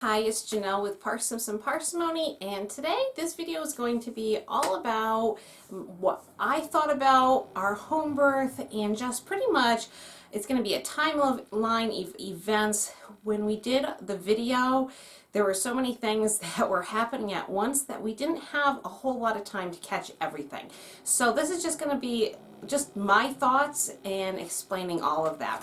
Hi, it's Janelle with Parsnips and Parsimony, and today this video is going to be all about what I thought about our home birth, and just pretty much it's going to be a timeline of events. When we did the video, there were so many things that were happening at once that we didn't have a whole lot of time to catch everything. So this is just going to be just my thoughts and explaining all of that.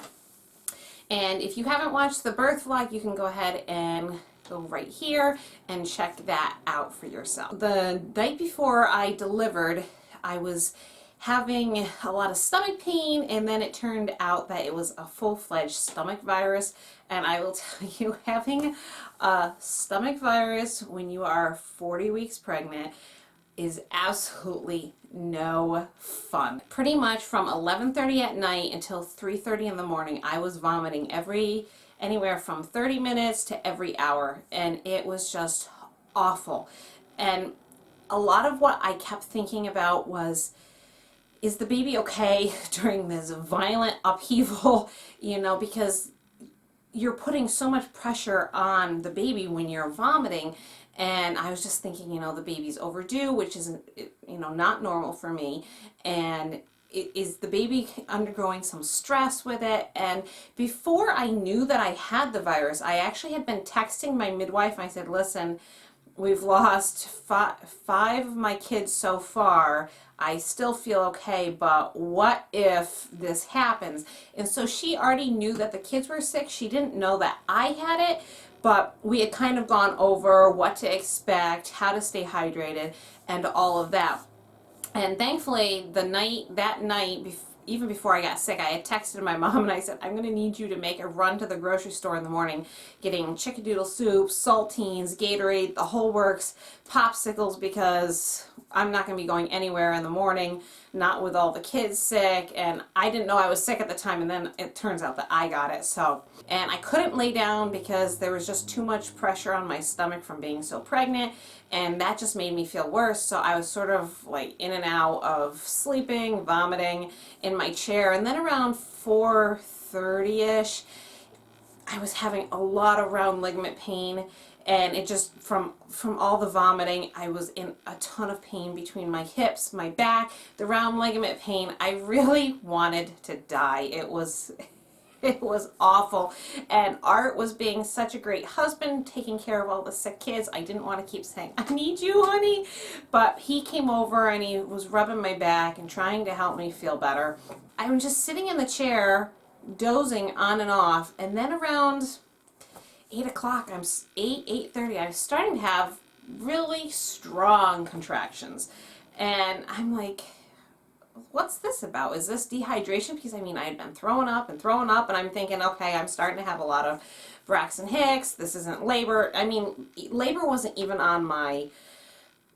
And if you haven't watched the birth vlog, you can go ahead and go right here and check that out for yourself. The night before I delivered, I was having a lot of stomach pain, and then it turned out that it was a full-fledged stomach virus. And I will tell you, having a stomach virus when you are 40 weeks pregnant is absolutely no fun. Pretty much from 11:30 at night until 3:30 in the morning, I was vomiting anywhere from 30 minutes to every hour, and it was just awful. And a lot of what I kept thinking about was, is the baby okay during this violent upheaval? Because you're putting so much pressure on the baby when you're vomiting. And I was just thinking, the baby's overdue, which isn't, not normal for me. And is the baby undergoing some stress with it? And before I knew that I had the virus, I actually had been texting my midwife. I said, listen, we've lost five of my kids so far. I still feel okay, but what if this happens? And so she already knew that the kids were sick. She didn't know that I had it, but we had kind of gone over what to expect, how to stay hydrated, and all of that. And thankfully, that night, even before I got sick, I had texted my mom and I said, I'm going to need you to make a run to the grocery store in the morning, getting chickadoodle soup, saltines, Gatorade, the whole works, popsicles, because I'm not going to be going anywhere in the morning, not with all the kids sick. And I didn't know I was sick at the time, and then it turns out that I got it. And I couldn't lay down because there was just too much pressure on my stomach from being so pregnant, and that just made me feel worse. So I was sort of like in and out of sleeping, vomiting in my chair. And then around 4:30ish, I was having a lot of round ligament pain, and it just, from all the vomiting, I was in a ton of pain between my hips, my back, the round ligament pain. I really wanted to die. It was awful. And Art was being such a great husband, taking care of all the sick kids. I didn't want to keep saying, I need you, honey. But he came over and he was rubbing my back and trying to help me feel better. I was just sitting in the chair, dozing on and off. And then around 8 o'clock, 8:30, I was starting to have really strong contractions. And I'm like, what's this about? Is this dehydration? Because I had been throwing up, and I'm thinking, okay, I'm starting to have a lot of Braxton Hicks. This isn't labor. Labor wasn't even on my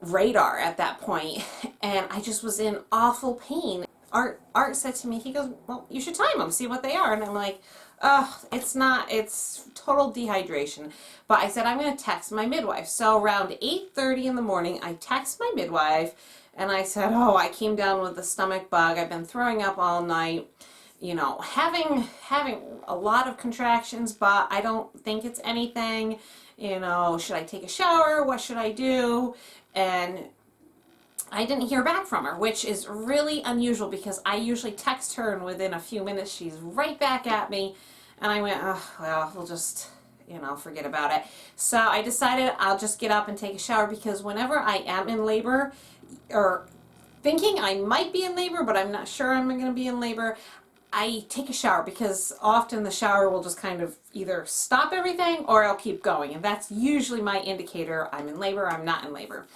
radar at that point, and I just was in awful pain. Art said to me, he goes, well, you should time them, see what they are. And I'm like, it's total dehydration. But I said, I'm going to text my midwife. So around 8:30 in the morning, I text my midwife, and I said, oh, I came down with the stomach bug. I've been throwing up all night, having a lot of contractions, but I don't think it's anything. Should I take a shower? What should I do? And I didn't hear back from her, which is really unusual because I usually text her and within a few minutes she's right back at me. And I went, oh, well, we'll just, forget about it. So I decided I'll just get up and take a shower, because whenever I am in labor, or thinking I might be in labor, but I'm not sure I'm going to be in labor, I take a shower, because often the shower will just kind of either stop everything or I'll keep going. And that's usually my indicator I'm in labor, I'm not in labor.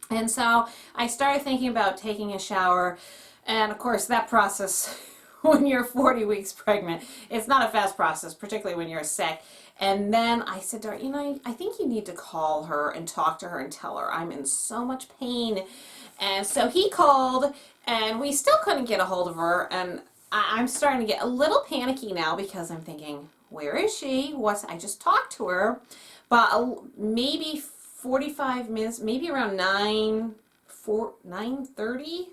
And so I started thinking about taking a shower, and of course that process, when you're 40 weeks pregnant, it's not a fast process, particularly when you're sick. And then I said to her, I think you need to call her and talk to her and tell her I'm in so much pain. And so he called, and we still couldn't get a hold of her, and I'm starting to get a little panicky now, because I'm thinking, where is she? I just talked to her, but maybe 45 minutes, maybe around 9:30,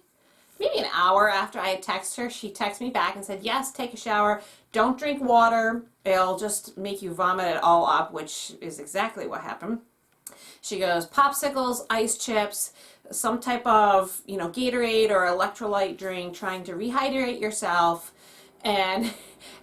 maybe an hour after I had texted her, she texted me back and said, yes, take a shower, don't drink water, it'll just make you vomit it all up, which is exactly what happened. She goes, popsicles, ice chips, some type of, Gatorade or electrolyte drink, trying to rehydrate yourself. And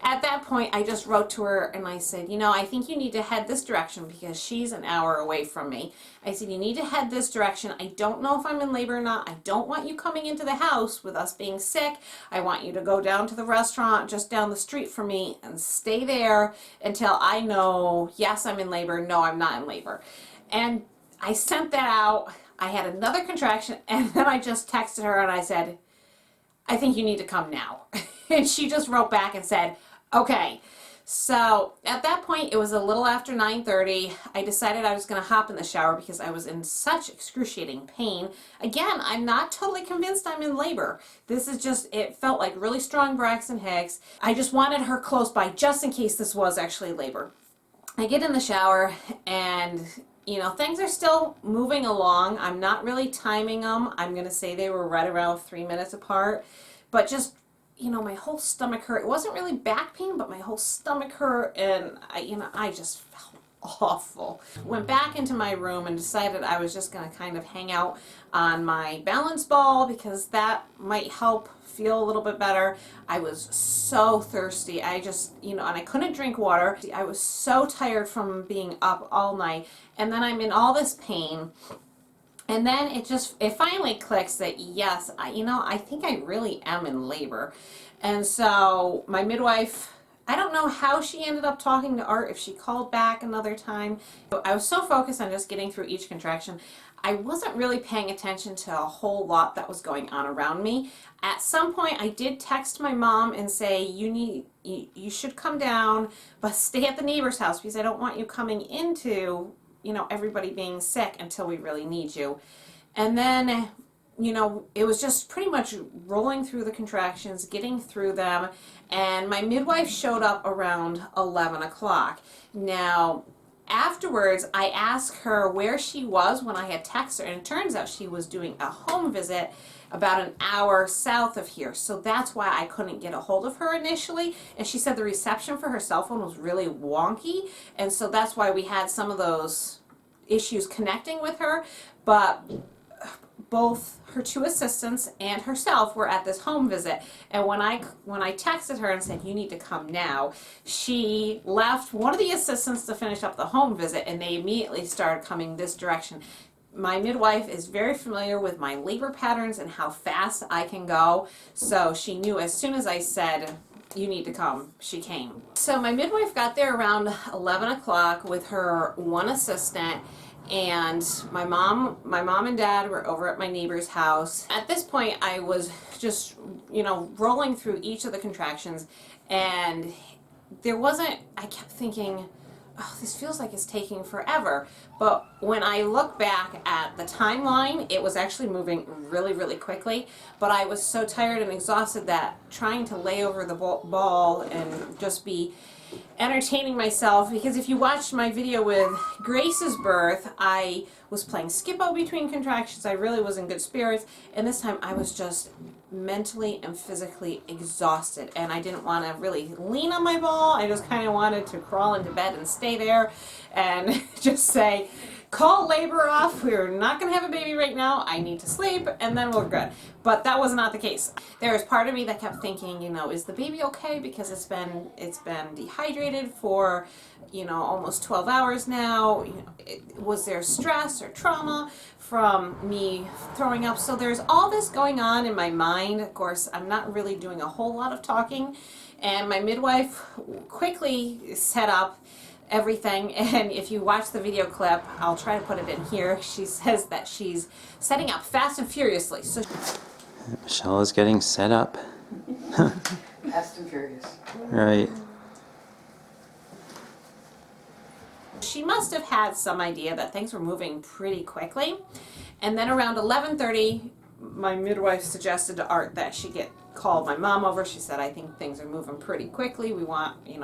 at that point, I just wrote to her and I said, I think you need to head this direction because she's an hour away from me. I said, you need to head this direction. I don't know if I'm in labor or not. I don't want you coming into the house with us being sick. I want you to go down to the restaurant just down the street from me and stay there until I know, yes, I'm in labor, no, I'm not in labor. And I sent that out. I had another contraction and then I just texted her and I said, I think you need to come now. And she just wrote back and said, okay. So at that point, it was a little after 9:30. I decided I was going to hop in the shower because I was in such excruciating pain. Again, I'm not totally convinced I'm in labor. This is just, it felt like really strong Braxton Hicks. I just wanted her close by just in case this was actually labor. I get in the shower and things are still moving along. I'm not really timing them. I'm going to say they were right around 3 minutes apart. But just, my whole stomach hurt. It wasn't really back pain, but my whole stomach hurt, and I just felt awful. Went back into my room and decided I was just going to kind of hang out on my balance ball because that might help feel a little bit better. I was so thirsty. I just, and I couldn't drink water. I was so tired from being up all night, and then I'm in all this pain. And then it finally clicks that yes, I think I really am in labor. And so my midwife, I don't know how she ended up talking to Art, if she called back another time. I was so focused on just getting through each contraction, I wasn't really paying attention to a whole lot that was going on around me. At some point, I did text my mom and say, you should come down, but stay at the neighbor's house because I don't want you coming into everybody being sick until we really need you. And then, it was just pretty much rolling through the contractions, getting through them, and my midwife showed up around 11 o'clock. Now, afterwards, I asked her where she was when I had texted her, and it turns out she was doing a home visit about an hour south of here. So that's why I couldn't get a hold of her initially. And she said the reception for her cell phone was really wonky. And so that's why we had some of those issues connecting with her. But both her two assistants and herself were at this home visit. And when I texted her and said, you need to come now, she left one of the assistants to finish up the home visit, and they immediately started coming this direction. My midwife is very familiar with my labor patterns and how fast I can go, so she knew as soon as I said, you need to come, she came. So my midwife got there around 11 o'clock with her one assistant, and my mom and dad were over at my neighbor's house. At this point, I was just, rolling through each of the contractions, and I kept thinking, oh, this feels like it's taking forever. But when I look back at the timeline, it was actually moving really, really quickly. But I was so tired and exhausted that trying to lay over the ball and just be entertaining myself, because if you watched my video with Grace's birth, I was playing Skip-Bo between contractions. I really was in good spirits, and this time I was just mentally and physically exhausted, and I didn't want to really lean on my ball. I just kind of wanted to crawl into bed and stay there and just say, call labor off, we're not going to have a baby right now, I need to sleep, and then we're good. But that was not the case. There was part of me that kept thinking, is the baby okay, because it's been dehydrated for almost 12 hours now. Was there stress or trauma from me throwing up? So there's all this going on in my mind. Of course, I'm not really doing a whole lot of talking, and my midwife quickly set up everything. And if you watch the video clip, I'll try to put it in here, she says that she's setting up fast and furiously. So Michelle is getting set up. Fast and furious. Right. she must have had some idea that things were moving pretty quickly. And then around 11:30, my midwife suggested to Art that she called my mom over. She said, I think things are moving pretty quickly. We want, if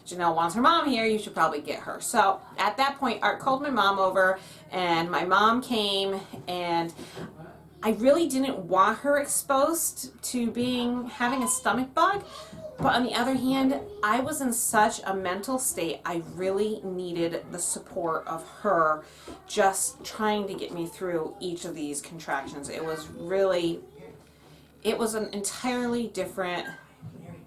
Janelle wants her mom here, you should probably get her. So at that point, Art called my mom over, and my mom came, and I really didn't want her exposed to having a stomach bug. But on the other hand, I was in such a mental state. I really needed the support of her just trying to get me through each of these contractions. It was an entirely different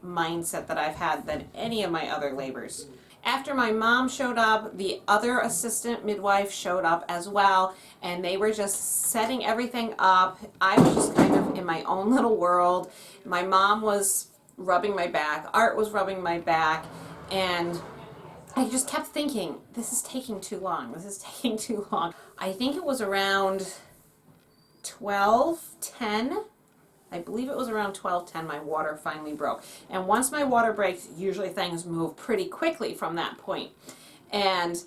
mindset that I've had than any of my other labors. After my mom showed up, the other assistant midwife showed up as well, and they were just setting everything up. I was just kind of in my own little world. My mom was rubbing my back, Art was rubbing my back, and I just kept thinking, this is taking too long, this is taking too long. I think it was around 12:10. I believe it was around 12:10 my water finally broke. And once my water breaks, usually things move pretty quickly from that point. And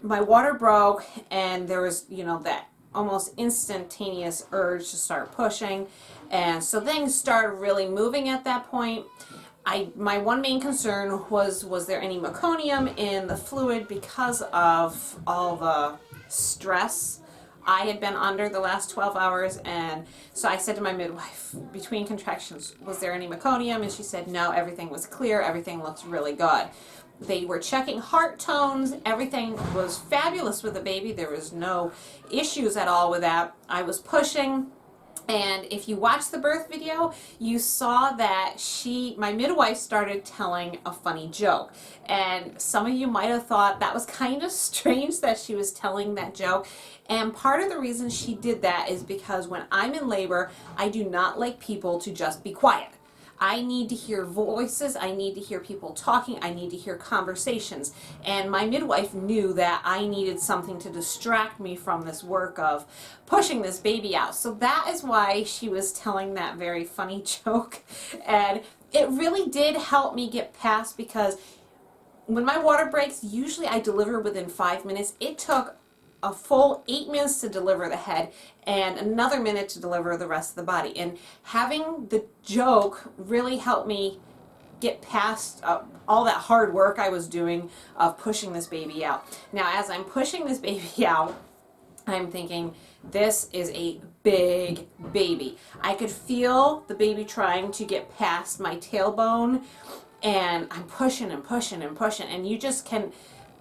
my water broke, and there was, that almost instantaneous urge to start pushing. And so things started really moving at that point. My one main concern was there any meconium in the fluid because of all the stress I had been under the last 12 hours. And so I said to my midwife between contractions, was there any meconium? And she said no, everything was clear, everything looked really good. They were checking heart tones, everything was fabulous with the baby, there was no issues at all with that. I was pushing. And if you watch the birth video, you saw that my midwife started telling a funny joke. And some of you might have thought that was kind of strange that she was telling that joke. And part of the reason she did that is because when I'm in labor, I do not like people to just be quiet. I need to hear voices, I need to hear people talking, I need to hear conversations. And my midwife knew that I needed something to distract me from this work of pushing this baby out. So that is why she was telling that very funny joke. And it really did help me get past, because when my water breaks, usually I deliver within 5 minutes. It took a full 8 minutes to deliver the head and another minute to deliver the rest of the body. And having the joke really helped me get past all that hard work I was doing of pushing this baby out. Now, as I'm pushing this baby out, I'm thinking, this is a big baby. I could feel the baby trying to get past my tailbone, and I'm pushing and pushing and pushing, and you just can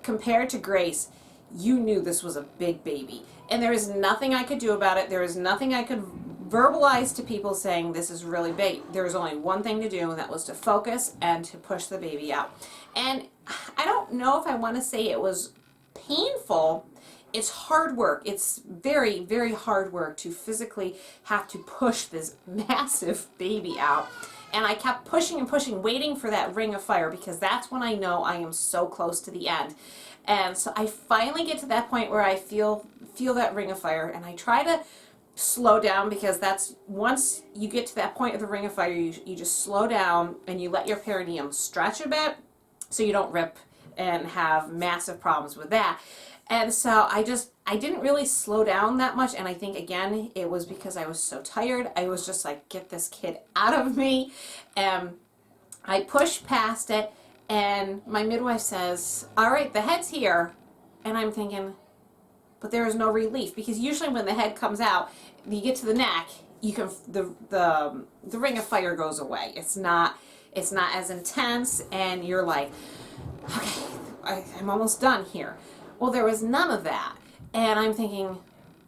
compare it to Grace. You knew this was a big baby, and there is nothing I could do about it. There is nothing I could verbalize to people saying this is really big. There was only one thing to do, and that was to focus and to push the baby out. And I don't know if I want to say it was painful. It's hard work. It's very, very hard work to physically have to push this massive baby out. And I kept pushing and pushing, waiting for that ring of fire, because that's when I know I am so close to the end. And so I finally get to that point where I feel that ring of fire, and I try to slow down, because that's, once you get to that point of the ring of fire, you just slow down and you let your perineum stretch a bit so you don't rip and have massive problems with that. And so I didn't really slow down that much, and I think, again, it was because I was so tired. I was just like, get this kid out of me. And I pushed past it, and my midwife says, all right, the head's here. And I'm thinking, but there is no relief, because usually when the head comes out, you get to the neck, you can, the ring of fire goes away. It's not as intense, and you're like, okay, I'm almost done here. Well, there was none of that. And I'm thinking,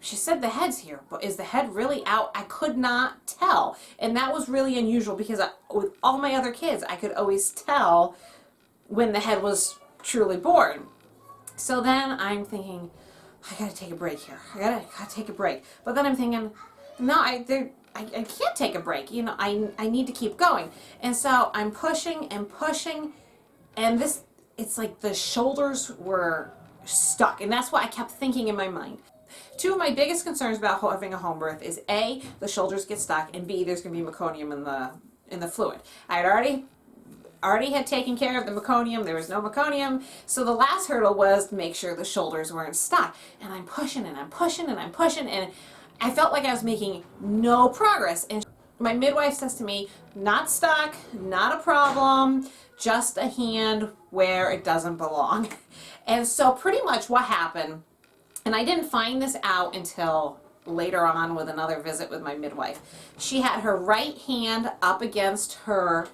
she said the head's here, but is the head really out? I could not tell. And that was really unusual, because with all my other kids, I could always tell when the head was truly born. So then I'm thinking, I gotta take a break here. I gotta take a break. But then I'm thinking, no, I can't take a break. I need to keep going. And so I'm pushing and pushing, and it's like the shoulders were stuck. And that's what I kept thinking in my mind. Two of my biggest concerns about having a home birth is A, the shoulders get stuck, and B, there's gonna be meconium in the fluid. I had already had taken care of the meconium. There was no meconium. So the last hurdle was to make sure the shoulders weren't stuck. And I'm pushing and I'm pushing and I'm pushing, and I felt like I was making no progress. And my midwife says to me, not stuck, not a problem, just a hand where it doesn't belong. And so pretty much what happened, and I didn't find this out until later on with another visit with my midwife. She had her right hand up against her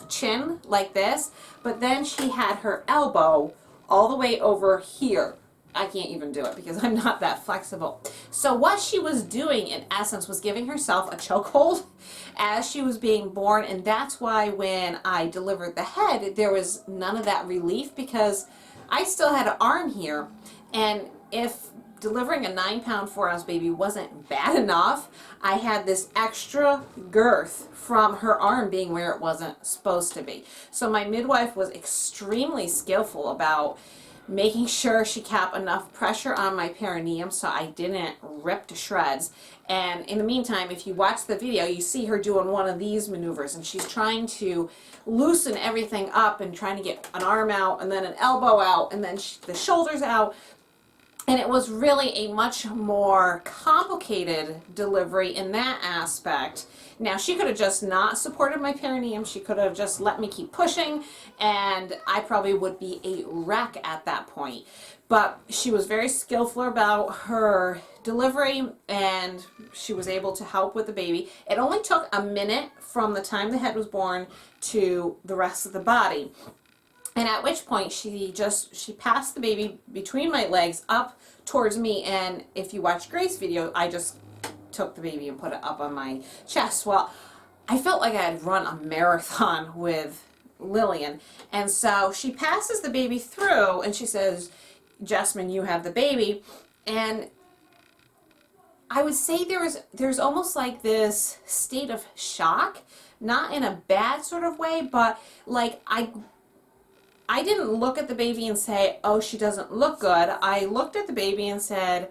chin like this, but then she had her elbow all the way over here. I can't even do it because I'm not that flexible. So what she was doing in essence was giving herself a chokehold as she was being born, and that's why when I delivered the head there was none of that relief because I still had an arm here, and if delivering a 9-pound 4-ounce baby wasn't bad enough, I had this extra girth from her arm being where it wasn't supposed to be. So my midwife was extremely skillful about making sure she kept enough pressure on my perineum so I didn't rip to shreds. And in the meantime, if you watch the video, you see her doing one of these maneuvers, and she's trying to loosen everything up and trying to get an arm out and then an elbow out and then the shoulders out. And it was really a much more complicated delivery in that aspect. Now, she could have just not supported my perineum. She could have just let me keep pushing, and I probably would be a wreck at that point. But she was very skillful about her delivery, and she was able to help with the baby. It only took a minute from the time the head was born to the rest of the body. And at which point she passed the baby between my legs up towards me, and if you watch Grace's video, I just took the baby and put it up on my chest. Well, I felt like I had run a marathon with Lillian, and so she passes the baby through and she says, "Jessamine, you have the baby." And I would say there's almost like this state of shock, not in a bad sort of way, but like I didn't look at the baby and say, "Oh, she doesn't look good." I looked at the baby and said,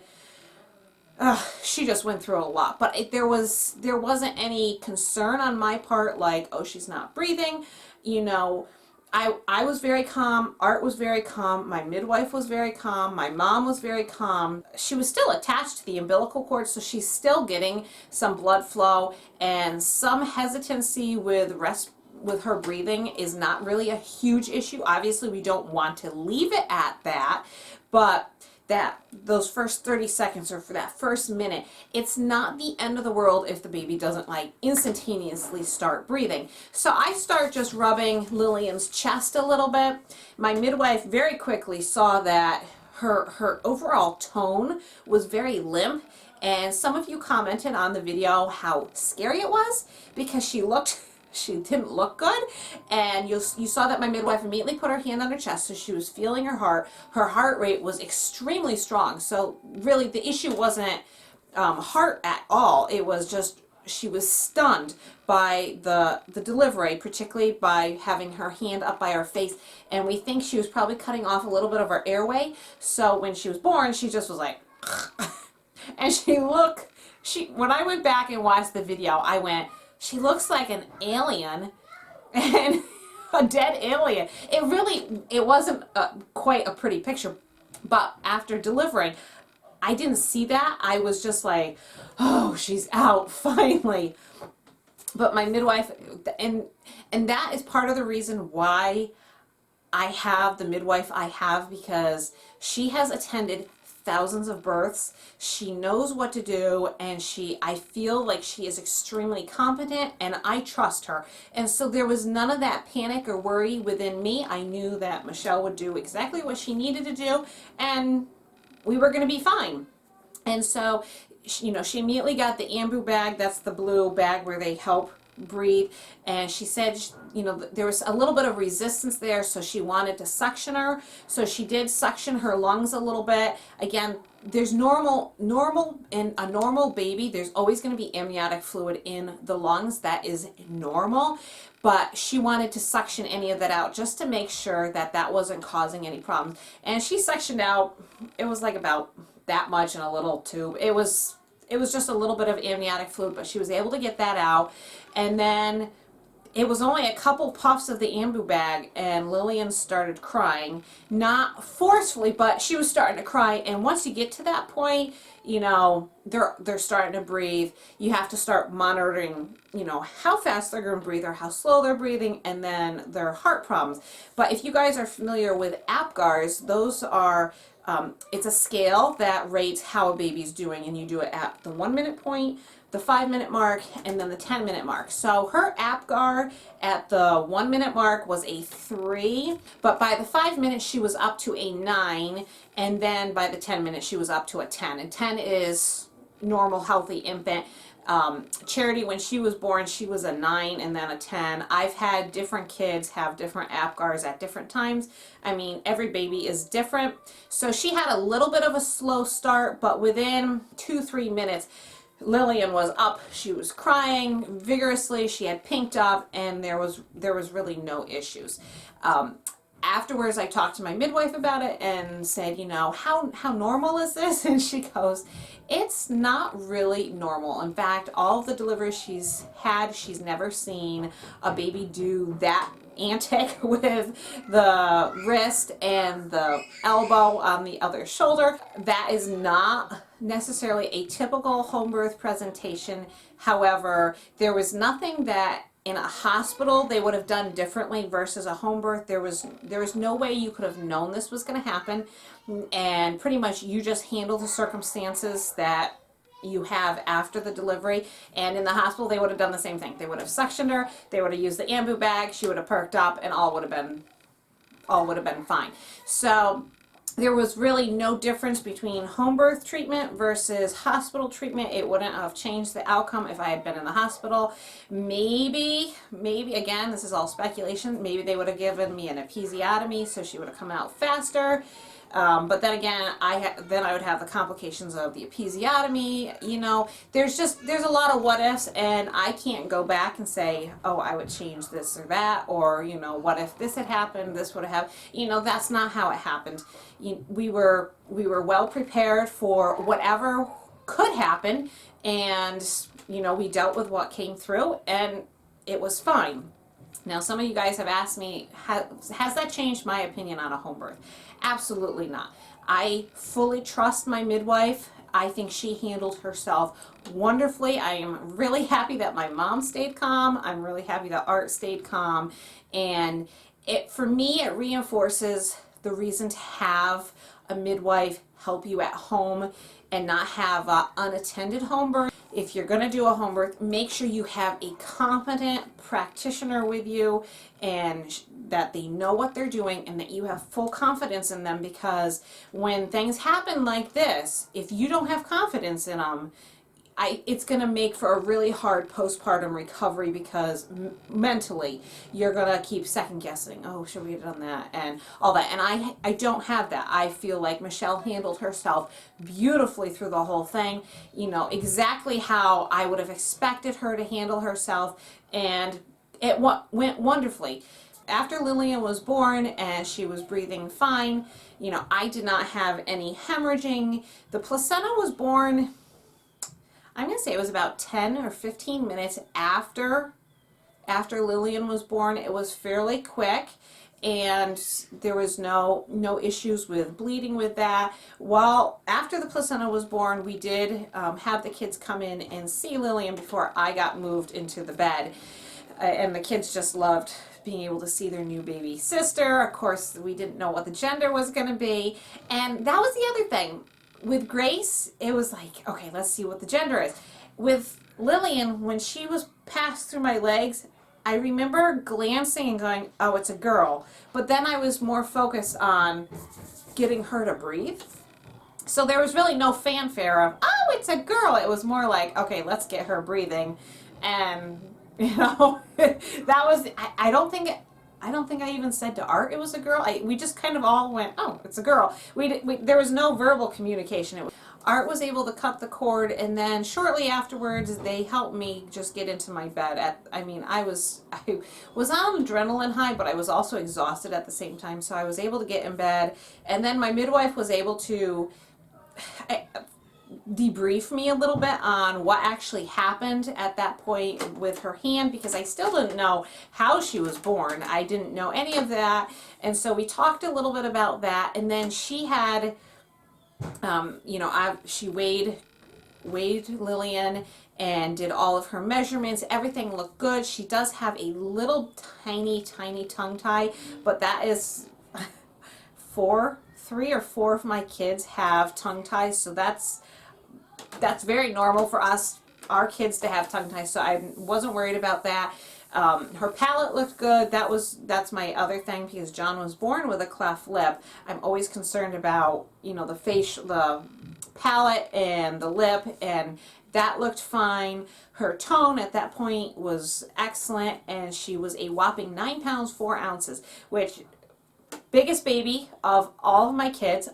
she just went through a lot. But there wasn't any concern on my part like, "Oh, she's not breathing." You know, I was very calm. Art was very calm. My midwife was very calm. My mom was very calm. She was still attached to the umbilical cord, so she's still getting some blood flow, and some hesitancy with her breathing is not really a huge issue. Obviously, we don't want to leave it at that, but those first 30 seconds or for that first minute, it's not the end of the world if the baby doesn't like instantaneously start breathing. So I start just rubbing Lillian's chest a little bit. My midwife very quickly saw that her overall tone was very limp, and some of you commented on the video how scary it was because she didn't look good, and you saw that my midwife immediately put her hand on her chest, so she was feeling her heart. Her heart rate was extremely strong, so really the issue wasn't heart at all. It was just she was stunned by the delivery, particularly by having her hand up by her face, and we think she was probably cutting off a little bit of her airway, so when she was born, she just was like and when I went back and watched the video, I went, "She looks like an alien," and a dead alien. It wasn't quite a pretty picture, but after delivering, I didn't see that. I was just like, "Oh, she's out finally." But my midwife, and that is part of the reason why I have the midwife I have, because she has attended thousands of births. She knows what to do, and I feel like she is extremely competent, and I trust her. And so there was none of that panic or worry within me. I knew that Michelle would do exactly what she needed to do, and we were going to be fine. And so, she immediately got the ambu bag. That's the blue bag where they help breathe, and she said there was a little bit of resistance there, so she wanted to suction her, so she did suction her lungs a little bit. Again, there's normal in a normal baby, there's always going to be amniotic fluid in the lungs. That is normal, but she wanted to suction any of that out just to make sure that wasn't causing any problems. And she suctioned out, it was like about that much in a little tube. It was just a little bit of amniotic fluid, but she was able to get that out. And then it was only a couple puffs of the ambu bag, and Lillian started crying. Not forcefully, but she was starting to cry. And once you get to that point, they're starting to breathe. You have to start monitoring, you know, how fast they're going to breathe or how slow they're breathing, and then their heart problems. But if you guys are familiar with APGARs, those are, it's a scale that rates how a baby's doing, and you do it at the 1 minute point, the 5 minute mark, and then the 10 minute mark. So her APGAR at the 1 minute mark was a 3, but by the 5 minutes she was up to a 9, and then by the 10 minutes she was up to a 10. And 10 is normal, healthy infant. Charity, when she was born, she was a 9 and then a 10. I've had different kids have different APGARs at different times. I mean, every baby is different. So she had a little bit of a slow start, but within 2-3 minutes, Lillian was up. She was crying vigorously. She had pinked up, and there was really no issues. Afterwards, I talked to my midwife about it and said, you know, how normal is this? And she goes, it's not really normal. In fact, all of the deliveries she's had, she's never seen a baby do that antic with the wrist and the elbow on the other shoulder. That is not necessarily a typical home birth presentation. However, there was nothing that in a hospital they would have done differently versus a home birth. There was no way you could have known this was going to happen, and pretty much you just handle the circumstances that you have after the delivery. And in the hospital they would have done the same thing. They would have suctioned her, they would have used the ambu bag, she would have perked up, and all would have been fine. So there was really no difference between home birth treatment versus hospital treatment. It wouldn't have changed the outcome if I had been in the hospital. Maybe again, this is all speculation, maybe they would have given me an episiotomy so she would have come out faster. But then again, I would have the complications of the episiotomy. You know, there's a lot of what ifs, and I can't go back and say, oh, I would change this or that, or, you know, what if this had happened, this would have, you know, that's not how it happened. We were well prepared for whatever could happen, and, you know, we dealt with what came through, and it was fine. Now, some of you guys have asked me, has that changed my opinion on a home birth? Absolutely not. I fully trust my midwife. I think she handled herself wonderfully. I am really happy that my mom stayed calm. I'm really happy that Art stayed calm. And for me, it reinforces the reason to have a midwife help you at home and not have an unattended home birth. If you're going to do a home birth, make sure you have a competent practitioner with you, and that they know what they're doing and that you have full confidence in them, because when things happen like this, if you don't have confidence in them, it's going to make for a really hard postpartum recovery, because mentally you're going to keep second guessing, oh, should we have done that, and all that. And I don't have that. I feel like Michelle handled herself beautifully through the whole thing, you know, exactly how I would have expected her to handle herself, and it went wonderfully. After Lillian was born and she was breathing fine, you know, I did not have any hemorrhaging. The placenta was born, I'm going to say it was about 10 or 15 minutes after Lillian was born. It was fairly quick, and there was no issues with bleeding with that. Well, after the placenta was born, we did have the kids come in and see Lillian before I got moved into the bed. And the kids just loved being able to see their new baby sister. Of course, we didn't know what the gender was going to be. And that was the other thing. With Grace, it was like, okay, let's see what the gender is. With Lillian, when she was passed through my legs, I remember glancing and going, oh, it's a girl. But then I was more focused on getting her to breathe. So there was really no fanfare of, oh, it's a girl. It was more like, okay, let's get her breathing. And, you know, that was, I don't think I even said to Art it was a girl. We just kind of all went, oh, it's a girl. There was no verbal communication. Art was able to cut the cord, and then shortly afterwards, they helped me just get into my bed. I was on adrenaline high, but I was also exhausted at the same time, so I was able to get in bed. And then my midwife was able to debrief me a little bit on what actually happened at that point with her hand, because I still didn't know how she was born. I didn't know any of that, and so we talked a little bit about that. And then she had, you know, she weighed weighed Lillian and did all of her measurements. Everything looked good. She does have a little tiny tongue tie, but that is three or four of my kids have tongue ties, so that's very normal for our kids to have tongue ties, so I wasn't worried about that. Her palate looked good. That's my other thing, because John was born with a cleft lip. I'm always concerned about, the palate and the lip, and that looked fine. Her tone at that point was excellent, and she was a whopping 9 pounds 4 ounces, which biggest baby of all of my kids.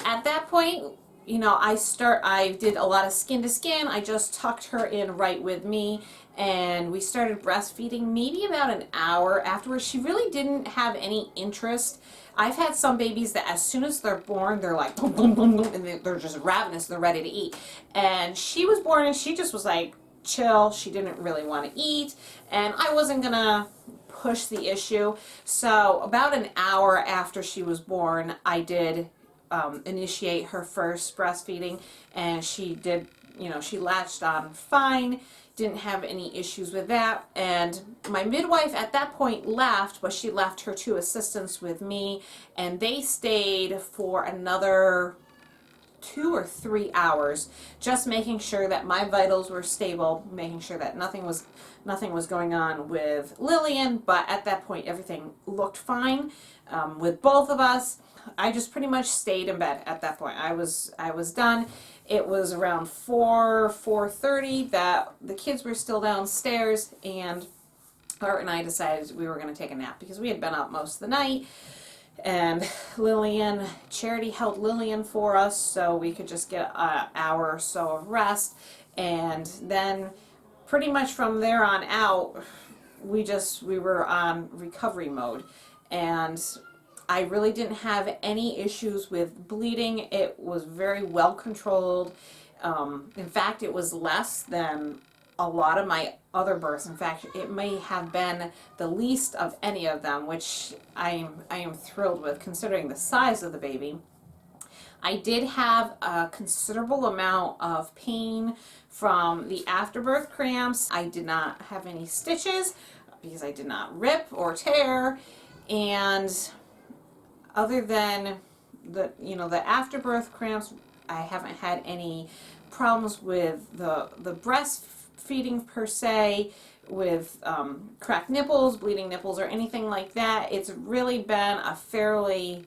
At that point, I did a lot of skin to skin. I just tucked her in right with me, and we started breastfeeding maybe about an hour afterwards. She really didn't have any interest. I've had some babies that as soon as they're born, they're like boom, boom, boom, boom, and they're just ravenous. They're ready to eat. And she was born, and she just was like chill. She didn't really want to eat, and I wasn't gonna push the issue. So about an hour after she was born, I did initiate her first breastfeeding, and she did, she latched on fine, didn't have any issues with that. And my midwife at that point left, but she left her 2 assistants with me, and they stayed for another 2 or 3 hours, just making sure that my vitals were stable, making sure that nothing was going on with Lillian. But at that point, everything looked fine with both of us. I just pretty much stayed in bed at that point. I was done. It was around 4:30 that the kids were still downstairs, and Art and I decided we were going to take a nap because we had been up most of the night. And Charity held Lillian for us so we could just get an hour or so of rest. And then pretty much from there on out, we were on recovery mode. And I really didn't have any issues with bleeding. It was very well controlled. In fact, it was less than a lot of my other births. In fact, it may have been the least of any of them, which I am thrilled with considering the size of the baby. I did have a considerable amount of pain from the afterbirth cramps. I did not have any stitches because I did not rip or tear, and other than the afterbirth cramps, I haven't had any problems with the breastfeeding per se, with cracked nipples, bleeding nipples, or anything like that. It's really been a fairly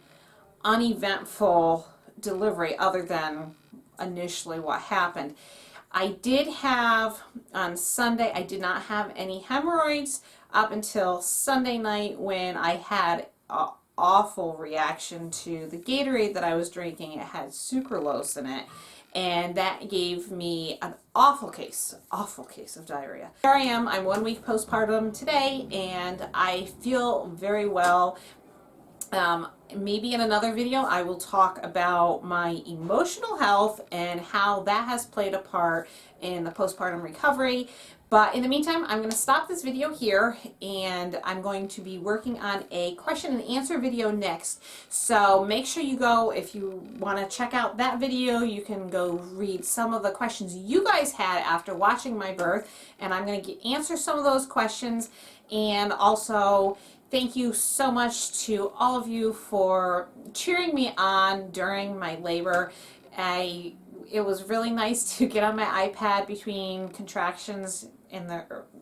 uneventful delivery, other than initially what happened. I did have, on Sunday, I did not have any hemorrhoids up until Sunday night, when I had an awful reaction to the Gatorade that I was drinking. It had sucralose in it, and that gave me an awful case of diarrhea. Here I am, I'm 1 week postpartum today, and I feel very well. Maybe in another video I will talk about my emotional health and how that has played a part in the postpartum recovery. But in the meantime, I'm going to stop this video here, and I'm going to be working on a question and answer video next. So make sure you go, if you want to check out that video, you can go read some of the questions you guys had after watching my birth, and I'm going to answer some of those questions. And also, thank you so much to all of you for cheering me on during my labor. It was really nice to get on my iPad between contractions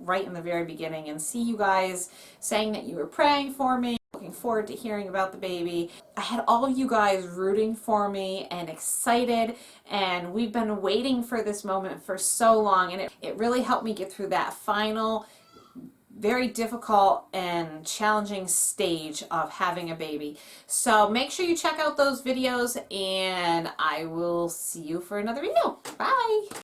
right in the very beginning and see you guys saying that you were praying for me. Looking forward to hearing about the baby. I had all of you guys rooting for me and excited, and we've been waiting for this moment for so long, and it really helped me get through that final, very difficult and challenging stage of having a baby. So make sure you check out those videos, and I will see you for another video. Bye!